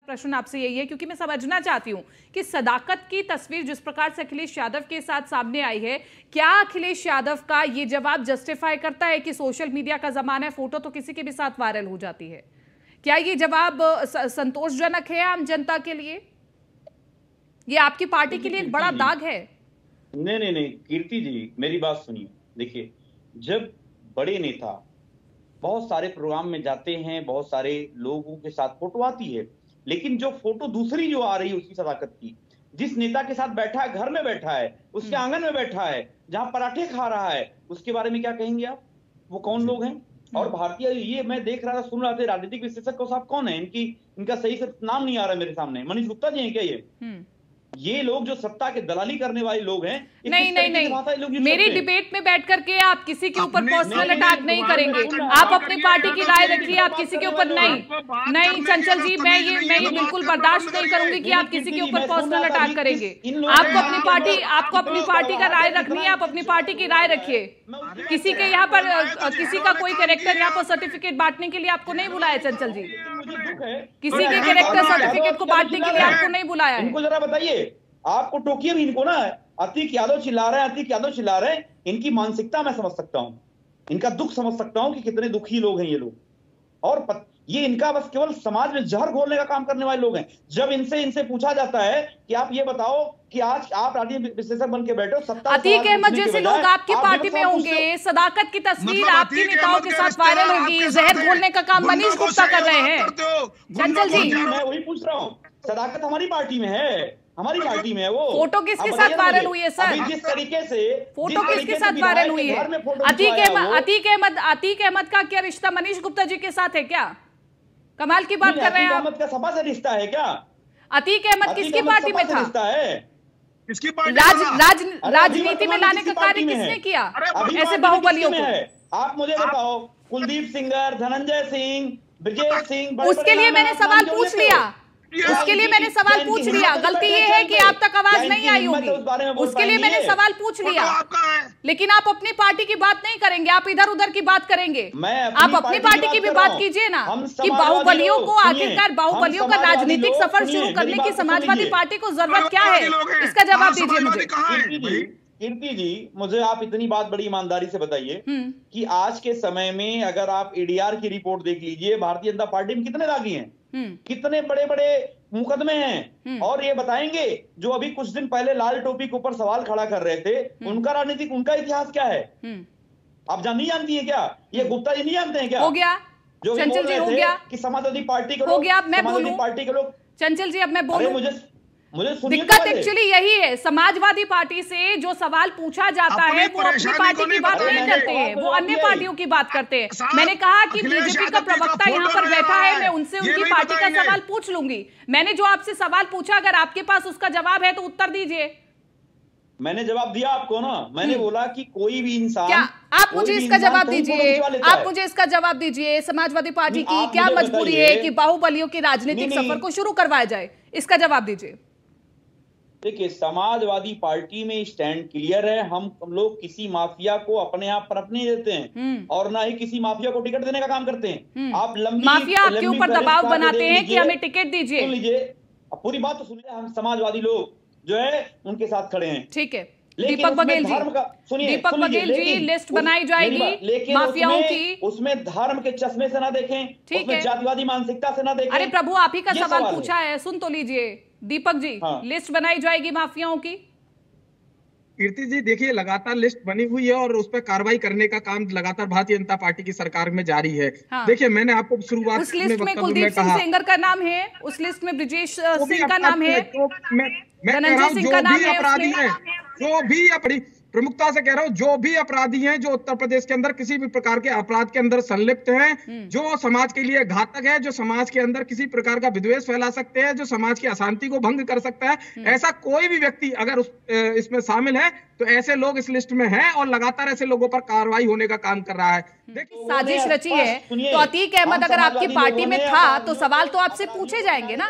प्रश्न आपसे यही है, क्योंकि मैं समझना चाहती हूं कि सदाकत की तस्वीर जिस प्रकार से अखिलेश यादव के साथ सामने आई है, क्या अखिलेश यादव का ये जवाब जस्टिफाई करता है कि सोशल मीडिया का जमाना है, फोटो तो किसी के भी साथ वायरल हो जाती है? क्या ये जवाब संतोषजनक है आम जनता के लिए? ये आपकी पार्टी के लिए एक बड़ा दाग है? नहीं कीर्ति जी, मेरी बात सुनिए। देखिए, जब बड़े नेता बहुत सारे प्रोग्राम में जाते हैं, बहुत सारे लोगों के साथ फोटो आती है, लेकिन जो फोटो दूसरी जो आ रही है उसकी सदाकत की, जिस नेता के साथ बैठा है, घर में बैठा है, उसके आंगन में बैठा है, जहां पराठे खा रहा है, उसके बारे में क्या कहेंगे आप? वो कौन लोग हैं? और भारतीय, ये मैं देख रहा था, सुन रहा था, राजनीतिक विश्लेषक साहब कौन है इनका सही से नाम नहीं आ रहा मेरे सामने। मनीष गुप्ता जी हैं क्या ये लोग जो सत्ता के दलाली करने वाले लोग हैं? नहीं, मेरी डिबेट में बैठ करके आप किसी के ऊपर पर्सनल अटैक नहीं करेंगे। आप अपनी पार्टी की राय रखिए, आप किसी के ऊपर नहीं चंचल जी, मैं ये बिल्कुल बर्दाश्त नहीं करूंगी कि आप किसी के ऊपर पर्सनल अटैक करेंगे। आपको अपनी पार्टी का राय रखनी है, आप अपनी पार्टी की राय रखिए। किसी के यहाँ पर किसी का कोई कैरेक्टर यहाँ पर सर्टिफिकेट बांटने के लिए आपको नहीं बुलाया चंचल जी, किसी के कैरेक्टर सर्टिफिकेट को बांटने के लिए आपको नहीं बुलाया है। इनको जरा बताइए, आपको टोकिए भी इनको ना। अतीक यादव चिल्ला रहे हैं, अतीक यादव चिल्ला रहे हैं। इनकी मानसिकता मैं समझ सकता हूं, इनका दुख समझ सकता हूं कि कितने दुखी लोग हैं ये लोग। और ये इनका बस केवल समाज में जहर घोलने का काम करने वाले लोग हैं। जब इनसे पूछा जाता है कि आप ये बताओ कि आज आप राजनीतिक विश्लेषक बन के बैठे हो, सत्ता अतीक अहमद जैसे लोग आपकी पार्टी में होंगे, सदाकत की तस्वीर आपके नेताओं के साथ वायरल होगी, जहर घोलने का काम मनीष गुप्ता कर रहे हैं। चंचल जी, मैं वही पूछ रहा हूँ, सदाकत हमारी पार्टी में है, हमारी पार्टी में है। वो फोटो किसके साथ वायरल हुई है सर? जिस तरीके से फोटो किसके साथ वायरल हुई है? अतीक अहमद का क्या रिश्ता मनीष गुप्ता जी के साथ है क्या? कमाल की बात कर रहे हैं आप। अहमद का सपा से रिश्ता है क्या? अतीक अहमद किसकी पार्टी में था? किसकी पार्टी? राजनीति में लाने का कार्य किसने किया ऐसे बाहुबलियों को? आप मुझे बताओ, कुलदीप सिंगर, धनंजय सिंह, ब्रजेश सिंह, उसके लिए मैंने सवाल पूछ लिया, गलती ये है कि आप तक आवाज नहीं आई होगी, उसके लिए मैंने सवाल पूछ लिया। लेकिन आप अपनी पार्टी की बात नहीं करेंगे, आप इधर उधर की बात करेंगे। आप अपनी पार्टी की भी बात कीजिए ना, कि बाहुबलियों को, आखिरकार बाहुबलियों का राजनीतिक सफर शुरू करने की समाजवादी पार्टी को जरूरत क्या है? इसका जवाब दीजिए मुझे। कीर्ति जी, मुझे आप इतनी बात बड़ी ईमानदारी से बताइए कि आज के समय में अगर आप ईडीआर की रिपोर्ट देख लीजिए, भारतीय जनता पार्टी में कितने दागी हैं, कितने बड़े बड़े मुकदमे हैं। और ये बताएंगे जो अभी कुछ दिन पहले लाल टोपी के ऊपर सवाल खड़ा कर रहे थे, उनका इतिहास क्या है? आप नहीं जानती है क्या? ये गुप्ता जी नहीं जानते हैं क्या? हो गया जो चंचल जी, हो गया कि समाजवादी पार्टी के लोग, हो गया। मैं बोलूं पार्टी के लोग, चंचल जी अब मैं बोलूं, मुझे दिक्कत एक्चुअली यही है, समाजवादी पार्टी से जो सवाल पूछा जाता है वो अपनी पार्टी की बात नहीं करते हैं, वो अन्य पार्टियों की बात करते हैं। मैंने कहा कि बीजेपी का प्रवक्ता यहाँ पर बैठा है, मैं उनसे उनकी पार्टी का सवाल पूछ लूंगी। मैंने जो आपसे सवाल पूछा, अगर आपके पास उसका जवाब है तो उत्तर दीजिए। मैंने जवाब दिया आपको ना, मैंने बोला कि कोई भी इंसान, क्या आप मुझे इसका जवाब दीजिए, आप मुझे इसका जवाब दीजिए, समाजवादी पार्टी की क्या मजबूरी है कि बाहुबलियों के राजनीतिक सफर को शुरू करवाया जाए? इसका जवाब दीजिए। देखिए, समाजवादी पार्टी में स्टैंड क्लियर है, हम लोग किसी माफिया को अपने आप पर नहीं देते हैं और ना ही किसी माफिया को टिकट देने का काम करते हैं। आप माफिया आपके ऊपर दबाव बनाते हैं कि हमें टिकट दीजिए। सुन लीजिए, पूरी बात तो सुनिए। हम समाजवादी लोग जो है उनके साथ खड़े हैं, ठीक है। दीपक बघेल जी, लिस्ट बनाई जाएगी माफियाओं की, उसमें धर्म के चश्मे से ना देखें, उसमें जातिवादी मानसिकता से ना देखें। अरे प्रभु, आप ही का सवाल पूछा है, सुन तो लीजिए दीपक जी। लिस्ट बनाई जाएगी माफियाओं की। कीर्ति जी, देखिए, लगातार लिस्ट बनी हुई है और उस पर कार्रवाई करने का काम लगातार भारतीय जनता पार्टी की सरकार में जारी है। देखिए, मैंने आपको शुरुआत उस लिस्ट में कुलदीप सिंह सेंगर का नाम है, उस लिस्ट में ब्रजेश सिंह का नाम है, धनंजय सिंह का नाम है, जो भी प्रमुखता से कह रहा हूँ, जो भी अपराधी हैं, जो उत्तर प्रदेश के अंदर किसी भी प्रकार के अपराध के अंदर संलिप्त हैं, जो समाज के लिए घातक है, जो समाज के अंदर किसी प्रकार का विद्वेष फैला सकते हैं, जो समाज की अशांति को भंग कर सकता है, ऐसा कोई भी व्यक्ति अगर इसमें शामिल है तो ऐसे लोग इस लिस्ट में हैं और लगातार ऐसे लोगों पर कार्रवाई होने का काम कर रहा है। साजिश रची है तो अतीक अहमद अगर आपकी पार्टी में था तो सवाल तो आपसे पूछे जाएंगे ना,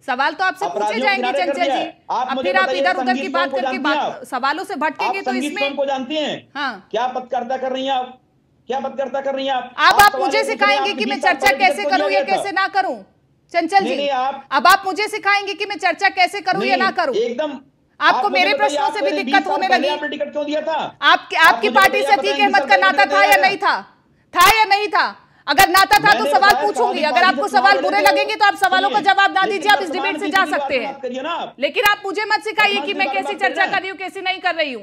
सवाल तो आपसे पूछे जाएंगे चंचल जी। अब फिर आप इधर उधर की बात करके सवालों से भटकेंगे तो इसमें को जानती हैं? हाँ, क्या पत्रकारिता कर रही हैं आप? क्या पत्रकारिता कर रही हैं आप? आप मुझे सिखाएंगे कि मैं चर्चा कैसे करूं या कैसे ना करूं? चंचल जी, अब आप मुझे सिखाएंगे कि मैं चर्चा कैसे करूं या ना करूं? एकदम आपको मेरे प्रश्नों से भी दिक्कत होने लगी? आपने टिकट क्यों दिया था? आपकी पार्टी से अतीक अहमद का नाता था या नहीं था? था या नहीं था? अगर नाता था तो सवाल पूछूंगी, अगर आपको सवाल बुरे लगेंगे तो आप सवालों का जवाब ना दीजिए, आप इस डिबेट से जा सकते हैं, लेकिन आप मुझे मत सिखाइए कि मैं कैसी चर्चा कर रही हूँ कैसी नहीं कर रही हूँ।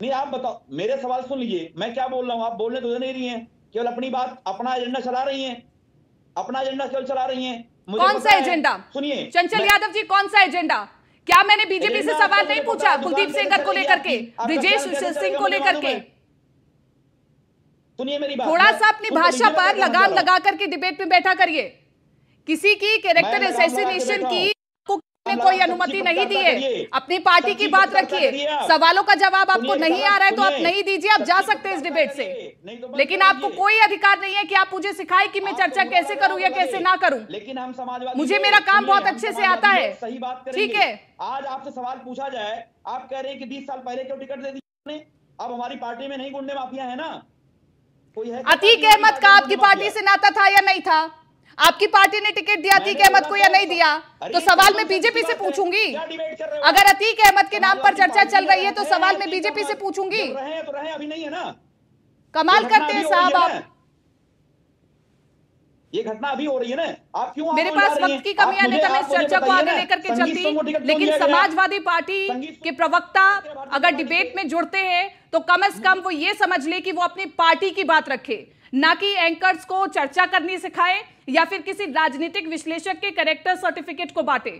नहीं, आप बताओ, मेरे सवाल सुन लीजिए, मैं क्या बोल रहा हूँ, आप बोलने तो नहीं रही हैं, केवल अपनी बात, अपना एजेंडा चला रही हैं, अपना एजेंडा केवल चला रही हैं। कौन सा एजेंडा? सुनिए चंचल यादव जी, कौन सा एजेंडा? क्या मैंने बीजेपी से सवाल नहीं पूछा? कुलदीप सेंगर को लेकर के, ब्रिजेश सिंह को लेकर के? सुनिए मेरी बात, थोड़ा सा अपनी भाषा पर लगाम लगा करके डिबेट में बैठा करिए। किसी की कैरेक्टर असैसिनेशन की कोई अनुमति नहीं दी है। अपनी पार्टी की बात रखिए, सवालों का जवाब आपको नहीं आ रहा है तो आप नहीं दीजिए, आप जा सकते हैं इस डिबेट से, लेकिन आपको कोई अधिकार नहीं है कि आप मुझे सिखाएं कि मैं चर्चा कैसे करूं या कैसे ना करूं। लेकिन हम समाजवादी, मुझे मेरा काम बहुत अच्छे से आता है, सही बात करेंगे। ठीक है, आज आपसे सवाल पूछा जाए, आप कह रहे हैं कि 20 साल पहले क्यों टिकट दे दी, अब हमारी पार्टी में नहीं गुंडे माफिया है ना, कोई है? अतीक अहमद का आपकी पार्टी से नाता था या नहीं था? आपकी पार्टी ने टिकट दिया अतीक अहमद को या नहीं दिया? तो सवाल मैं बीजेपी से पूछूंगी। अगर अतीक अहमद के नाम पर चर्चा चल रही है तो सवाल मैं बीजेपी से पूछूंगी। अभी नहीं है ना, कमाल करते हैं साहब आप। ये घटना अभी हो रही है ना, आप क्यों? मेरे पास वक्त की कमी आने का मैं इस चर्चा को आगे लेकर के चलती, लेकिन समाजवादी पार्टी के प्रवक्ता अगर डिबेट में जुड़ते हैं तो कम से कम वो ये समझ ले कि वो अपनी पार्टी की बात रखे, ना कि एंकर्स को चर्चा करनी सिखाए या फिर किसी राजनीतिक विश्लेषक के कैरेक्टर सर्टिफिकेट को बांटे।